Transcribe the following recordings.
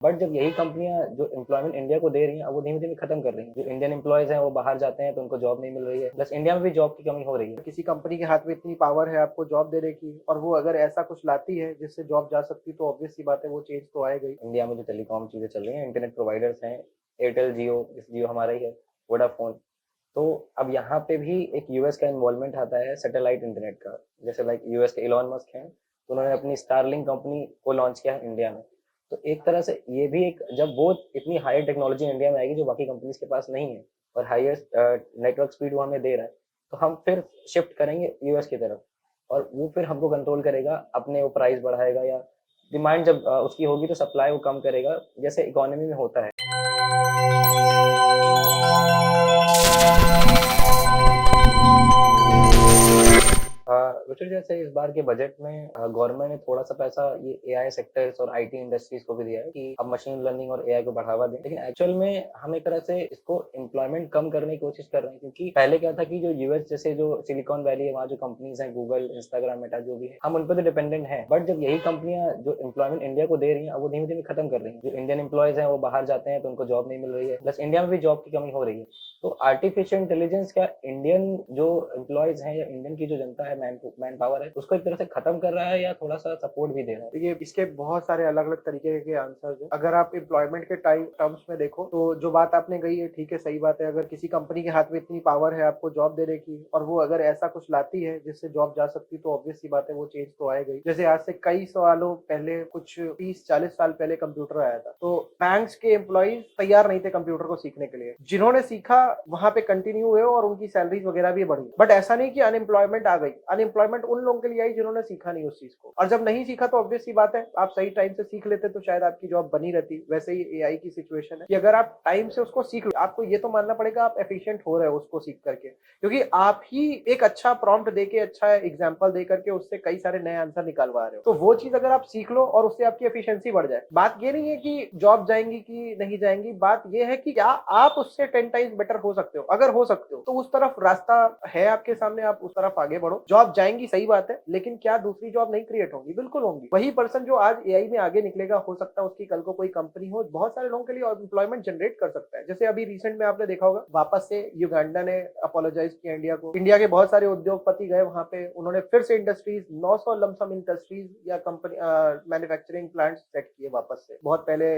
But जब यही कंपनियां जो एम्प्लॉयमेंट इंडिया को दे रही हैं, अब वो धीमे-धीमे खत्म कर रही हैं। जो इंडियन एम्प्लॉइज़ हैं, वो बाहर जाते हैं, तो उनको जॉब नहीं मिल रही है। प्लस इंडिया में भी जॉब की कमी हो रही है। किसी कंपनी के हाथ में इतनी पावर है आपको जॉब देने की और वो अगर ऐसा कुछ लाती है जिससे जॉब जा सकती तो ऑब्वियस सी बात है वो चेंज तो आएगा ही। इंडिया में जो टेलीकॉम चीज़ें चल रही हैं, इंटरनेट प्रोवाइडर्स हैं, एयरटेल, जियो, जैसे जियो हमारा ही है, वोडाफ़ोन। तो अब यहाँ पे भी एक यूएस का इन्वॉल्वमेंट आता है सैटेलाइट इंटरनेट का। जैसे लाइक यूएस के इलॉन मस्क हैं, तो उन्होंने अपनी स्टारलिंक कंपनी को लॉन्च किया है इंडिया में। तो एक तरह से ये भी एक, जब वो इतनी हायर टेक्नोलॉजी इंडिया में आएगी जो बाकी कंपनीज के पास नहीं है, और हाईएस्ट नेटवर्क स्पीड वो हमें दे रहा है, तो हम फिर शिफ्ट करेंगे यूएस की तरफ, और वो फिर हमको कंट्रोल करेगा, अपने वो प्राइस बढ़ाएगा, या डिमांड जब उसकी होगी तो सप्लाई वो कम करेगा, जैसे इकोनॉमी में होता है। रुचि, जैसे इस बार के बजट में गवर्नमेंट ने थोड़ा सा पैसा ये एआई सेक्टर्स और आईटी इंडस्ट्रीज को भी दिया है कि अब मशीन लर्निंग और एआई को बढ़ावा दें। लेकिन एक्चुअल में हम एक तरह से इसको एम्प्लॉयमेंट कम करने की कोशिश कर रहे हैं, क्योंकि पहले क्या था कि जो यूएस जैसे जो सिलिकॉन वैली है, वहाँ जो कंपनीज हैं, गूगल, इंस्टाग्राम, मेटा, जो भी है, हम उन पर तो डिपेंडेंट हैं। बट जब यही कंपनियां जो एम्प्लॉयमेंट इंडिया को दे रही हैं, अब वो धीमे धीमे खत्म कर रही हैं। जो इंडियन एम्प्लॉयज हैं, वो बाहर जाते हैं, तो उनको जॉब नहीं मिल रही है। प्लस इंडिया में भी जॉब की कमी हो रही है। तो आर्टिफिशियल इंटेलिजेंस क्या इंडियन जो एम्प्लॉयज हैं या इंडियन की जो जनता है, मैन पावर है, उसको एक तरह से खत्म कर रहा है, या थोड़ा सा सपोर्ट भी दे रहा है? देखिए इसके बहुत सारे अलग अलग तरीके के आंसर्स हैं। अगर आप एम्प्लॉयमेंट के टाइम टर्म्स में देखो तो जो बात आपने कही है ठीक है, सही बात है। अगर किसी कंपनी के हाथ में इतनी पावर है आपको जॉब देने की और वो अगर ऐसा कुछ लाती है जिससे जॉब जा सकती तो ऑब्वियस सी बात है वो चेंज तो आएगा ही। जैसे आज से कई सालों पहले, कुछ 30-40 साल पहले कंप्यूटर आया था, तो बैंक्स के एम्प्लॉइज तैयार नहीं थे कंप्यूटर को सीखने के लिए। जिन्होंने सीखा वहां पे कंटिन्यू हुए और उनकी सैलरीज वगैरह भी बढ़ी। बट ऐसा नहीं कि अनएम्प्लॉयमेंट आ गई। अनएम्प्लॉयमेंट उन लोगों के लिए आई जिन्होंने सीखा नहीं उस चीज को, और जब नहीं सीखा तो ऑब्वियस सी बात है आप सही टाइम से सीख लेते तो शायद आपकी जॉब बनी रहती। वैसे ही एआई की सिचुएशन है कि अगर आप टाइम से उसको सीख लो, आपको ये तो मानना पड़ेगा आप एफिशिएंट हो रहे हो उसको सीख करके, क्योंकि आप ही एक अच्छा प्रॉम्प्ट देके, अच्छा एग्जांपल दे करके उससे कई सारे नए आंसर निकालवा रहे हो। तो वो चीज अगर आप सीख लो और उससे आपकी एफिशिएंसी बढ़ जाए, बात ये नहीं है कि जॉब जाएंगी कि नहीं जाएंगी, बात ये है कि क्या आप उससे 10 टाइम्स बेटर हो सकते हो। अगर हो सकते हो तो उस तरफ रास्ता है आपके सामने, आप उस तरफ आगे बढ़ो। जॉब जाएंगी सही बात है, लेकिन क्या दूसरी जॉब नहीं क्रिएट होंगी? बिल्कुल होंगी। वही पर्सन जो आज एआई में आगे निकलेगा, हो सकता है उसकी कल को कोई कंपनी हो, बहुत सारे लोगों के लिए एम्प्लॉयमेंट जनरेट कर सकता है। जैसे अभी रिसेंट में आपने देखा होगा, वापस से युगांडा ने अपोलोजाइज किया इंडिया को। इंडिया के बहुत सारे उद्योगपति गए वहां पे, उन्होंने फिर से इंडस्ट्रीज, 900 लमसम इंडस्ट्रीज या कंपनी मैन्युफैक्चरिंग प्लांट सेट किए वापस से। बहुत पहले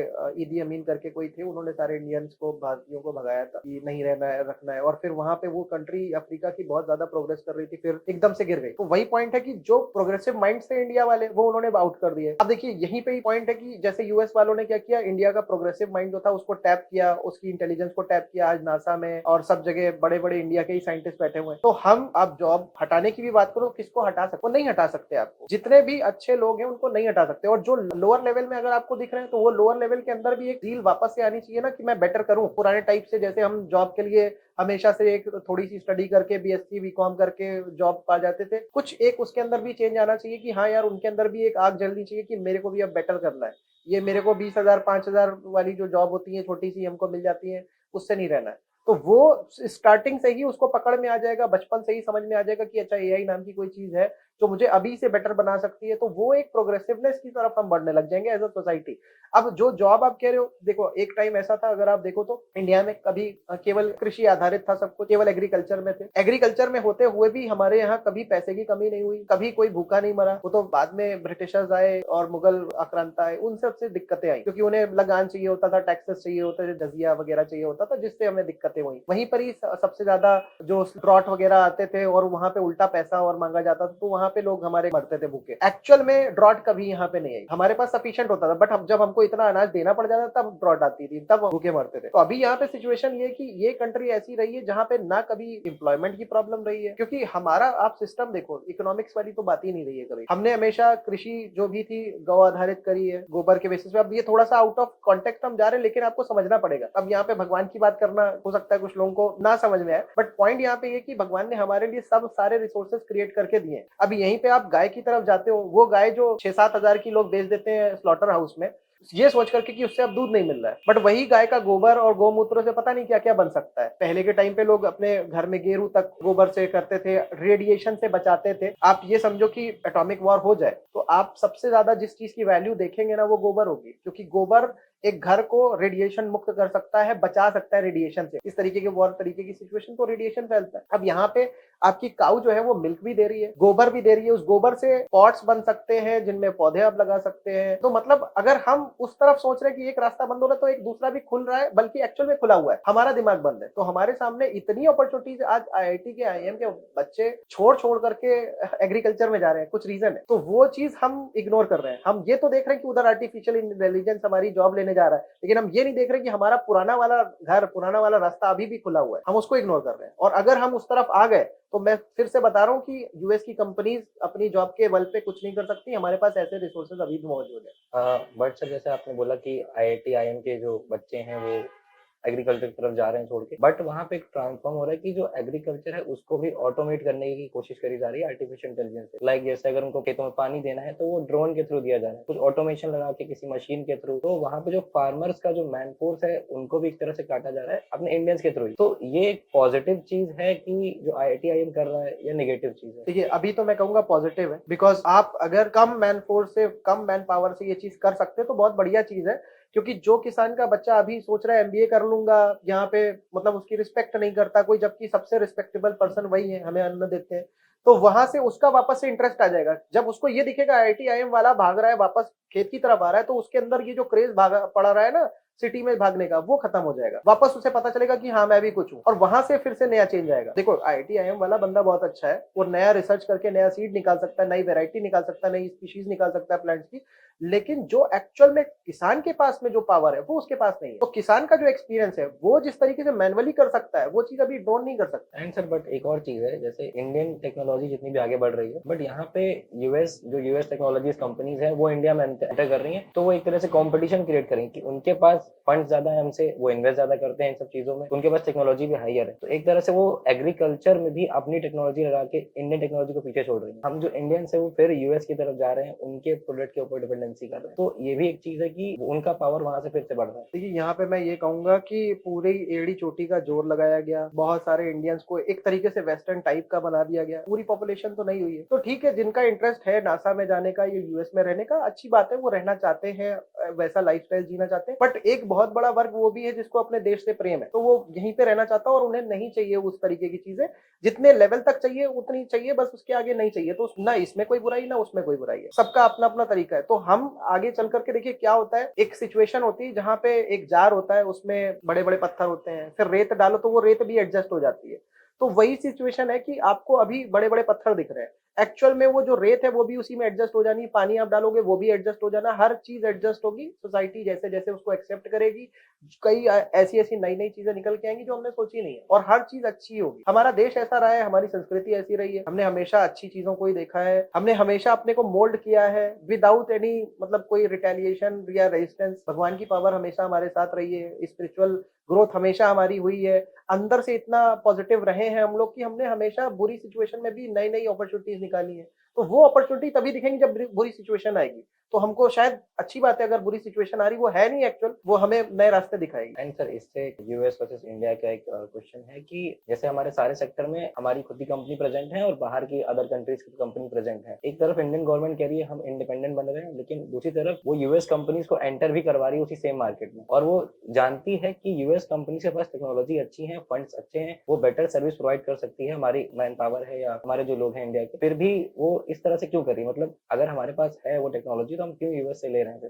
ईदी अमीन करके कोई थे, उन्होंने सारे इंडियंस को, भारतीयों को भगाया था कि नहीं रहना है, रखना है, और फिर वहां पे वो कंट्री अफ्रीका की बहुत ज्यादा प्रोग्रेस कर रही थी, फिर एकदम से गिर गई। तो वही पॉइंट है कि जो प्रोग्रेसिव माइंड से इंडिया वाले, वो उन्होंने आउट कर दिए। अब देखिए यहीं पे ही पॉइंट है कि जैसे यूएस वालों ने क्या किया, इंडिया का प्रोग्रेसिव माइंड जो था उसको टैप किया, उसकी इंटेलिजेंस को टैप किया। आज नासा में और सब जगह बड़े बड़े इंडिया के ही साइंटिस्ट बैठे हुए हैं। तो हम अब जॉब हटाने की भी बात करो, किसको हटा सकते? नहीं हटा सकते। आपको जितने भी अच्छे लोग हैं उनको नहीं हटा सकते। और जो लोअर लेवल में अगर आपको दिख रहे हैं, तो वो लोअर लेवल के अंदर भी एक रील वापस से आनी चाहिए ना, कि मैं बेटर करूं पुराने टाइप से। जैसे हम जॉब के लिए हमेशा से एक थोड़ी सी स्टडी करके, बीएससी बीकॉम करके जॉब पा जाते थे, कुछ एक उसके अंदर भी चेंज आना चाहिए कि हाँ यार, उनके अंदर भी एक आग जलनी चाहिए कि मेरे को भी अब बेटर करना है। ये मेरे को 20,000 5,000 वाली जो जॉब होती है छोटी सी हमको मिल जाती है, उससे नहीं रहना है। तो वो स्टार्टिंग से ही उसको पकड़ में आ जाएगा, बचपन से ही समझ में आ जाएगा कि अच्छा एआई नाम की कोई चीज है जो मुझे अभी से बेटर बना सकती है। तो वो एक प्रोग्रेसिवनेस की तरफ हम बढ़ने लग जाएंगे एज अ सोसाइटी। अब जो जॉब आप कह रहे हो, देखो एक टाइम ऐसा था, अगर आप देखो तो इंडिया में कभी केवल कृषि आधारित था सब कुछ, केवल एग्रीकल्चर में थे। एग्रीकल्चर में होते हुए भी हमारे यहाँ कभी पैसे की कमी नहीं हुई, कभी कोई भूखा नहीं मरा। वो तो बाद में ब्रिटिशर्स आए और मुगल आक्रांत आए, उन सबसे दिक्कतें आई, क्योंकि उन्हें लगान चाहिए होता था, टैक्सेस चाहिए होता था, जजिया वगैरह चाहिए होता था, जिससे हमें दिक्कतें हुई। वहीं पर ही सबसे ज्यादा जो ड्रॉट वगैरह आते थे और वहां पे उल्टा पैसा और मांगा जाता था, तो वहां पे लोग हमारे मरते थे भूखे। एक्चुअल में ड्रॉट कभी यहाँ पे नहीं आई, हमारे पास सफिशिएंट होता था, बट जब हमको इतना अनाज देना पड़ जाता तब ड्रॉट आती थी, तब भूखे मरते थे। तो अभी यहाँ पे सिचुएशन ये कि ये कंट्री ऐसी रही है जहाँ पे ना कभी एम्प्लॉयमेंट की प्रॉब्लम रही है, क्योंकि हमारा आप सिस्टम देखो, इकोनॉमिक्स वाली तो बात ही नहीं रही है कभी। हमने हमेशा कृषि जो भी थी गौ आधारित करी है, गोबर के बेसिस पे। अब ये थोड़ा सा आउट ऑफ कॉन्टेक्स्ट हम जा रहे हैं, लेकिन आपको समझना पड़ेगा। अब यहाँ पे भगवान की बात करना हो सकता है कुछ लोगों को ना समझ में आए, बट पॉइंट यहाँ पे ये कि भगवान ने हमारे लिए सब सारे रिसोर्सेज क्रिएट करके दिए। अब यहीं पे आप गाय की तरफ जाते हो, वो गाय जो 6-7 हजार की लोग बेच देते हैं स्लॉटर हाउस में, ये सोच करके कि उससे अब दूध नहीं मिल रहा है, बट वही गाय का गोबर और गौमूत्र से पता नहीं क्या क्या बन सकता है। पहले के टाइम पे लोग अपने घर में गेरू तक गोबर से करते थे, रेडिएशन से बचाते थे। आप ये समझो कि एटॉमिक वॉर हो जाए तो आप सबसे ज्यादा जिस चीज की वैल्यू देखेंगे ना, वो गोबर होगी, क्योंकि गोबर एक घर को रेडिएशन मुक्त कर सकता है, बचा सकता है रेडिएशन से। इस तरीके के वॉर तरीके की सिचुएशन तो रेडिएशन फैलता है। अब यहाँ पे आपकी काऊ जो है वो मिल्क भी दे रही है, गोबर भी दे रही है, उस गोबर से पॉट्स बन सकते हैं जिनमें पौधे आप लगा सकते हैं। तो मतलब अगर हम उस तरफ सोच रहे हैं कि एक रास्ता बंद हो रहा है तो एक दूसरा भी खुल रहा है, बल्कि एक्चुअल में खुला हुआ है, हमारा दिमाग बंद है। तो हमारे सामने इतनी अपॉर्चुनिटीज आज आईआईटी के आईएम के बच्चे छोड़ करके एग्रीकल्चर में जा रहे हैं, कुछ रीजन है। तो वो चीज हम इग्नोर कर रहे हैं। हम ये तो देख रहे हैं कि उधर आर्टिफिशियल इंटेलिजेंस हमारी जॉब लेने जा रहा है, लेकिन हम ये नहीं देख रहे कि हमारा पुराना वाला घर, पुराना वाला रास्ता अभी भी खुला हुआ है, हम उसको इग्नोर कर रहे हैं। और अगर हम उस तरफ आ गए तो मैं फिर से बता रहा हूँ कि यूएस की कंपनीज अपनी जॉब के बल पे कुछ नहीं कर सकती। हमारे पास ऐसे रिसोर्सेज अभी भी मौजूद है। बट सर जैसे आपने बोला कि आईआईटी आईएम के जो बच्चे हैं वो एग्रीकल्चर की तरफ जा रहे हैं छोड़ के, बट वहाँ पे एक ट्रांसफॉर्म हो रहा है कि जो एग्रीकल्चर है उसको भी ऑटोमेट करने की कोशिश करी जा रही है आर्टिफिशियल इंटेलिजेंस से। लाइक जैसे अगर उनको खेतों में पानी देना है तो वो ड्रोन के थ्रू दिया जा रहा है, कुछ ऑटोमेशन लगा के किसी मशीन के थ्रू। तो वहाँ पे जो फार्मर्स का जो मैन फोर्स है उनको भी एक तरह से काटा जा रहा है अपने इंडियंस के थ्रू ही। तो ये एक पॉजिटिव चीज है कि जो आईआईटी आईएम कर रहा है, या नेगेटिव चीज है? देखिए, अभी तो मैं कहूंगा पॉजिटिव है, बिकॉज आप अगर कम मैन फोर्स से, कम मैन पावर से ये चीज कर सकते हैं तो बहुत बढ़िया चीज है। क्योंकि जो किसान का बच्चा अभी सोच रहा है एमबीए कर लूंगा, यहाँ पे मतलब उसकी रिस्पेक्ट नहीं करता कोई, जबकि सबसे रिस्पेक्टेबल पर्सन वही है, हमें अन्न देते हैं। तो वहां से उसका वापस से इंटरेस्ट आ जाएगा। जब उसको ये दिखेगा आईआईटी आईएम वाला भाग रहा है, वापस खेत की तरफ आ रहा है, तो उसके अंदर ये जो क्रेज भागा पड़ा रहा है ना सिटी में भागने का, वो खत्म हो जाएगा। वापस उसे पता चलेगा कि हाँ मैं भी कुछ हूँ, और वहां से फिर से नया चेंज आएगा। देखो, आईआईटी आईएम वाला बंदा बहुत अच्छा है, वो नया रिसर्च करके नया सीड निकाल सकता है, नई वेराइटी निकाल सकता है, नई स्पीशीज निकाल सकता है प्लांट्स की। लेकिन जो एक्चुअल में किसान के पास में जो पावर है वो उसके पास नहीं है। तो किसान का जो एक्सपीरियंस है वो जिस तरीके से मैनुअली कर सकता है, वो चीज अभी ड्रोन नहीं कर सकता। एंड सर बट एक और चीज है, जैसे इंडियन टेक्नोलॉजी जितनी भी आगे बढ़ रही है, बट यहाँ पे यूएस टेक्नोलॉजीज कंपनीज है वो इंडिया में एंटर कर रही हैं, तो वो एक तरह से कंपटीशन क्रिएट करेंगे कि उनके पास फंड ज्यादा है हमसे, वो इन्वेस्ट ज्यादा करते हैं इन सब चीजों में, उनके पास टेक्नोलॉजी भी हायर है। तो एक तरह से वो एग्रीकल्चर में भी अपनी टेक्नोलॉजी लगा के इंडियन टेक्नोलॉजी को पीछे छोड़ रही है। हम जो इंडियंस है वो फिर यूएस की तरफ जा रहे हैं, उनके प्रोडक्ट के ऊपर डिपेंडेंसी कर रहे हैं। तो ये भी एक चीज है कि उनका पावर वहां से फिर से बढ़ रहा है। देखिए, यहाँ पे मैं ये कहूंगा कि पूरी एड़ी चोटी का जोर लगाया गया, बहुत सारे इंडियंस को एक तरीके से वेस्टर्न टाइप का बना दिया गया। पूरी पॉपुलेशन तो नहीं हुई है। तो ठीक है, जिनका इंटरेस्ट है नासा में जाने का, ये यूएस में रहने का, अच्छी बात है, वो रहना चाहते हैं, वैसा लाइफस्टाइल जीना चाहते हैं। बट एक बहुत बड़ा वर्ग वो भी है जिसको अपने देश से प्रेम है, तो वो यहीं पे रहना चाहता है, और उन्हें नहीं चाहिए उस तरीके की चीजें। जितने लेवल तक चाहिए उतनी चाहिए, बस उसके आगे नहीं चाहिए। तो ना इसमें कोई बुराई ना उसमें कोई बुराई है, सबका अपना अपना तरीका है। तो हम आगे चल करके देखिए क्या होता है। एक सिचुएशन होती है जहाँ पे एक जार होता है, उसमें बड़े बड़े पत्थर होते हैं, फिर रेत डालो तो वो रेत भी एडजस्ट हो जाती है। तो वही सिचुएशन है कि आपको अभी बड़े बड़े पत्थर दिख रहे हैं, एक्चुअल में वो जो रेत है वो भी उसी में एडजस्ट हो जानी, पानी आप डालोगे वो भी एडजस्ट हो जाना, हर चीज एडजस्ट होगी। सोसाइटी जैसे जैसे उसको एक्सेप्ट करेगी, कई ऐसी ऐसी नई नई चीजें निकल के आएंगी जो हमने सोची नहीं है, और हर चीज अच्छी होगी। हमारा देश ऐसा रहा है, हमारी संस्कृति ऐसी रही है, हमने हमेशा अच्छी चीजों को ही देखा है, हमने हमेशा अपने को मोल्ड किया है विदाउट एनी मतलब कोई रिटेलिएशन या रेजिस्टेंस। भगवान की पावर हमेशा हमारे साथ रही है, स्पिरिचुअल ग्रोथ हमेशा हमारी हुई है, अंदर से इतना पॉजिटिव रहे हैं हम लोग कि हमने हमेशा बुरी सिचुएशन में भी नई नई अपॉर्चुनिटीज निकाली है। तो वो अपॉर्चुनिटी तभी दिखेंगी जब बुरी सिचुएशन आएगी। तो हमको शायद अच्छी बात है अगर बुरी सिचुएशन आ रही, वो है नहीं एक्चुअल, वो हमें नए रास्ते दिखाएगी। एंड सर इससे यूएस वर्सेस इंडिया का एक क्वेश्चन है कि जैसे हमारे सारे सेक्टर में हमारी खुद की कंपनी प्रेजेंट है और बाहर की अदर कंट्रीज की कंपनी प्रेजेंट है। एक तरफ इंडियन गवर्नमेंट कह रही है हम इंडिपेंडेंट बन रहे हैं, लेकिन दूसरी तरफ वो यूएस कंपनीज को एंटर भी करवा रही है उसी सेम मार्केट में, और वो जानती है कि यूएस कंपनी के पास टेक्नोलॉजी अच्छी है, फंड्स अच्छे हैं, वो बेटर सर्विस प्रोवाइड कर सकती है, हमारी मैन पावर है या हमारे जो लोग हैं इंडिया के, फिर भी वो इस तरह से क्यों कर रही है? मतलब अगर हमारे पास है वो टेक्नोलॉजी तो हम क्यों यूएस से ले रहे हैं?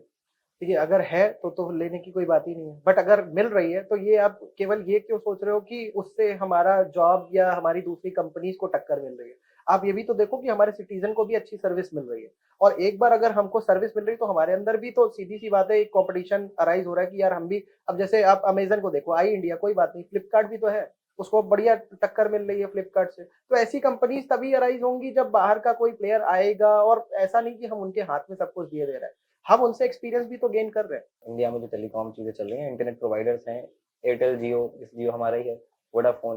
देखिए, अगर है तो लेने की कोई बात ही नहीं है, बट अगर मिल रही है तो ये आप केवल ये क्यों सोच रहे हो कि उससे हमारा जॉब या हमारी दूसरी कंपनीज को टक्कर मिल रही है। आप ये भी तो देखो कि हमारे सिटीजन को भी अच्छी सर्विस मिल रही है, और एक बार अगर हमको सर्विस मिल रही है तो हमारे अंदर भी तो सीधी सी बात है एक कंपटीशन अराइज हो रहा है कि यार हम भी, अब जैसे आप अमेजन को देखो, आई इंडिया कोई बात नहीं, फ्लिपकार्ट भी तो है, उसको बढ़िया टक्कर मिल रही है फ्लिपकार्ट से। तो ऐसी कंपनीज तभी अराइज होंगी जब बाहर का कोई प्लेयर आएगा, और ऐसा नहीं कि हम उनके हाथ में सब कुछ दिए दे रहे हैं, हम उनसे एक्सपीरियंस भी तो गेन कर रहे हैं। इंडिया में जो टेलीकॉम चीज़ें चल रही हैं, इंटरनेट प्रोवाइडर्स हैं, एयरटेल, जियो, इस जियो हमारा ही है, वोडाफोन।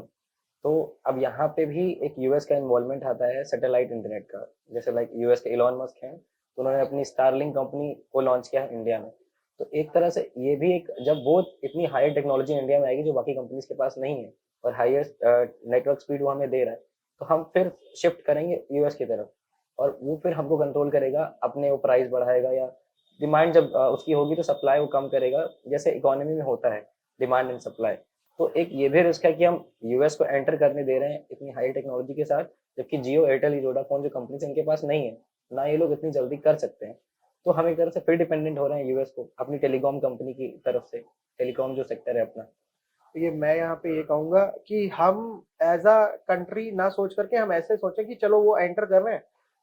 तो अब यहाँ पे भी एक यूएस का इन्वॉल्वमेंट आता है सैटेलाइट इंटरनेट का। जैसे लाइक यूएस के इलॉन मस्क हैं, तो उन्होंने अपनी स्टारलिंक कंपनी को लॉन्च किया है इंडिया में। तो एक तरह से ये भी एक, जब वो इतनी हायर टेक्नोलॉजी इंडिया में आएगी जो बाकी कंपनीज के पास नहीं है, और हाईएस्ट नेटवर्क स्पीड वो हमें दे रहा है, तो हम फिर शिफ्ट करेंगे यूएस की तरफ, और वो फिर हमको कंट्रोल करेगा, अपने वो प्राइस बढ़ाएगा या डिमांड जब उसकी होगी तो सप्लाई वो कम करेगा, जैसे इकोनॉमी में होता है डिमांड एंड सप्लाई। तो एक ये भी रिस्क है कि हम यूएस को एंटर करने दे रहे हैं इतनी हाई टेक्नोलॉजी के साथ, जबकि जियो, एयरटेल, वोडाफोन जो कंपनीज इनके पास नहीं है, ना ये लोग इतनी जल्दी कर सकते हैं। तो हम एक तरह से फिर डिपेंडेंट हो रहे हैं यूएस को अपनी टेलीकॉम कंपनी की तरफ से, टेलीकॉम जो सेक्टर है अपना। ये मैं यहाँ पे ये कहूंगा कि हम एज अ कंट्री ना सोच करके हम ऐसे सोचें कि चलो वो एंटर कर रहे हैं,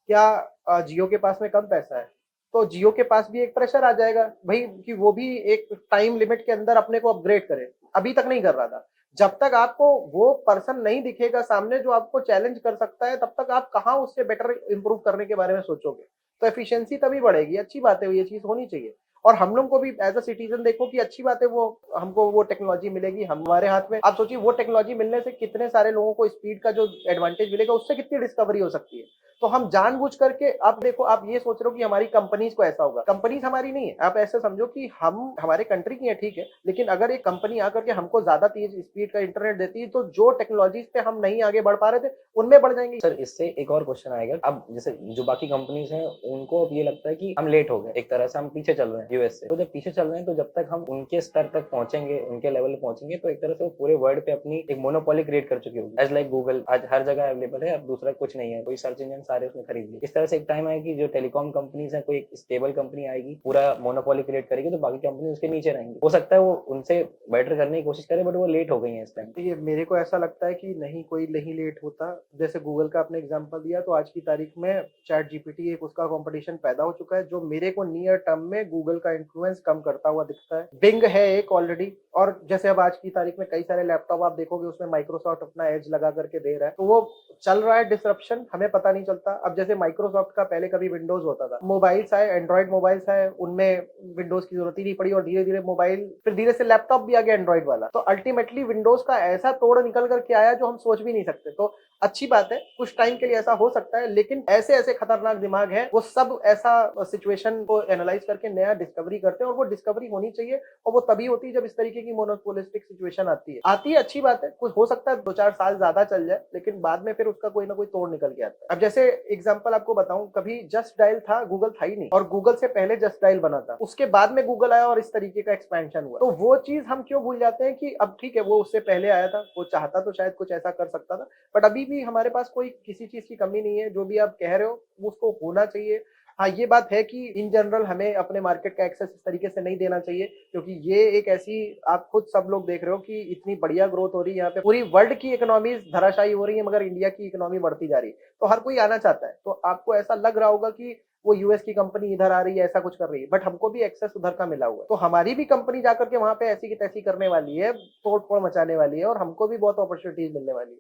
क्या जियो के पास में कम पैसा है, तो जियो के पास भी एक प्रेशर आ जाएगा भाई कि वो भी एक टाइम लिमिट के अंदर अपने को अपग्रेड करे। अभी तक नहीं कर रहा था। जब तक आपको वो पर्सन नहीं दिखेगा सामने जो आपको चैलेंज कर सकता है, तब तक आप कहाँ उससे बेटर इंप्रूव करने के बारे में सोचोगे। तो एफिशिएंसी तभी बढ़ेगी। अच्छी बात है, ये चीज होनी चाहिए। और हम लोग को भी एज अ सिटीजन देखो कि अच्छी बात है, वो हमको वो टेक्नोलॉजी मिलेगी हमारे हाथ में। आप सोचिए वो टेक्नोलॉजी मिलने से कितने सारे लोगों को स्पीड का जो एडवांटेज मिलेगा, उससे कितनी डिस्कवरी हो सकती है। तो हम जानबूझ करके, आप देखो, आप ये सोच रहे हो कि हमारी कंपनीज को ऐसा होगा। कंपनीज हमारी नहीं है, आप ऐसे समझो कि हम हमारे कंट्री की है, ठीक है, लेकिन अगर एक कंपनी आकर के हमको ज्यादा तेज स्पीड का इंटरनेट देती है, तो जो टेक्नोलॉजीज पे हम नहीं आगे बढ़ पा रहे थे, उनमें बढ़ जाएंगे। सर इससे एक और क्वेश्चन आएगा, अब जैसे जो बाकी कंपनीज हैं उनको अब ये लगता है कि हम लेट हो गए, एक तरह से हम पीछे चल रहे हैं यूएस से। तो जब पीछे चल रहे हैं तो जब तक हम उनके स्तर तक पहुंचेंगे, उनके लेवल पे पहुंचेंगे, तो एक तरह से वो पूरे वर्ल्ड पे अपनी एक मोनोपोली क्रिएट कर चुकी होगी। एज लाइक गूगल आज हर जगह अवेलेबल है, अब दूसरा कुछ नहीं है, कोई सर्च इंजन सारे उसने खरीद लिए। इस तरह से एक टाइम आएगी जो टेलीकॉम कंपनीज है, कोई एक स्टेबल कंपनी आएगी, पूरा मोनोपोली क्रिएट करेगी, तो बाकी कंपनी उसके नीचे रहेंगी। हो सकता है वो उनसे बेटर करने की कोशिश करे, बट वो लेट हो गई है इस टाइम। ये मेरे को ऐसा लगता है कि नहीं, कोई नहीं लेट होता। जैसे गूगल का आपने एग्जांपल दिया, तो आज की तारीख में चैट जीपीटी एक उसका कंपटीशन पैदा हो चुका है, जो मेरे को नियर टर्म में गूगल का इन्फ्लुएंस कम करता हुआ दिखता है। बिंग है एक ऑलरेडी, और जैसे अब आज की तारीख में कई सारे लैपटॉप आप देखोगे उसमें माइक्रोसॉफ्ट अपना एज लगा करके दे रहा है, तो वो चल रहा है डिसरप्शन, हमें पता नहीं चलता। अब जैसे माइक्रोसॉफ्ट का पहले कभी विंडोज होता था, मोबाइल्स आए, एंड्रॉइड मोबाइल्स आए, उनमें विंडोज की जरूरत ही नहीं पड़ी, और धीरे धीरे मोबाइल, फिर धीरे से लैपटॉप भी आ गया एंड्रॉइड वाला। तो अल्टीमेटली विंडोज का ऐसा तोड़ निकल करके आया जो हम सोच भी नहीं सकते। तो अच्छी बात है, कुछ टाइम के लिए ऐसा हो सकता है, लेकिन ऐसे ऐसे खतरनाक दिमाग हैं, वो सब ऐसा सिचुएशन को एनालाइज करके नया डिस्कवरी करते हैं, और वो डिस्कवरी होनी चाहिए। और वो तभी होती है जब इस तरीके की मोनोपोलिस्टिक सिचुएशन आती है, अच्छी बात है। कुछ हो सकता है 2-4 साल ज्यादा चल जाए, लेकिन बाद में फिर उसका कोई ना कोई तोड़ निकल के आता है। अब जैसे एग्जांपल आपको बताऊं, कभी जस्ट डायल था, गूगल था ही नहीं, और गूगल से पहले जस्ट डायल बना था, उसके बाद में गूगल आया और इस तरीके का एक्सपेंशन हुआ। तो वो चीज हम क्यों भूल जाते हैं कि अब ठीक है, वो उससे पहले आया था, वो चाहता तो शायद कुछ ऐसा कर सकता था, बट अभी भी हमारे पास कोई किसी चीज की कमी नहीं है। जो भी आप कह रहे हो वो उसको होना चाहिए। हाँ, ये बात है कि इन जनरल हमें अपने मार्केट का एक्सेस इस तरीके से नहीं देना चाहिए, क्योंकि ये एक ऐसी, आप खुद सब लोग देख रहे हो कि इतनी बढ़िया ग्रोथ हो रही है यहाँ पे, पूरी वर्ल्ड की इकोनॉमी धराशायी हो रही है, मगर इंडिया की इकोनॉमी बढ़ती जा रही है। तो हर कोई आना चाहता है। तो आपको ऐसा लग रहा होगा कि वो यूएस की कंपनी इधर आ रही है, ऐसा कुछ कर रही है, बट हमको भी एक्सेस उधर का मिला हुआ है। तो हमारी भी कंपनी जाकर के वहां पे ऐसी की तैसी करने वाली है, तोड़ फोड़ मचाने वाली है, और हमको भी बहुत अपॉर्चुनिटीज मिलने वाली है।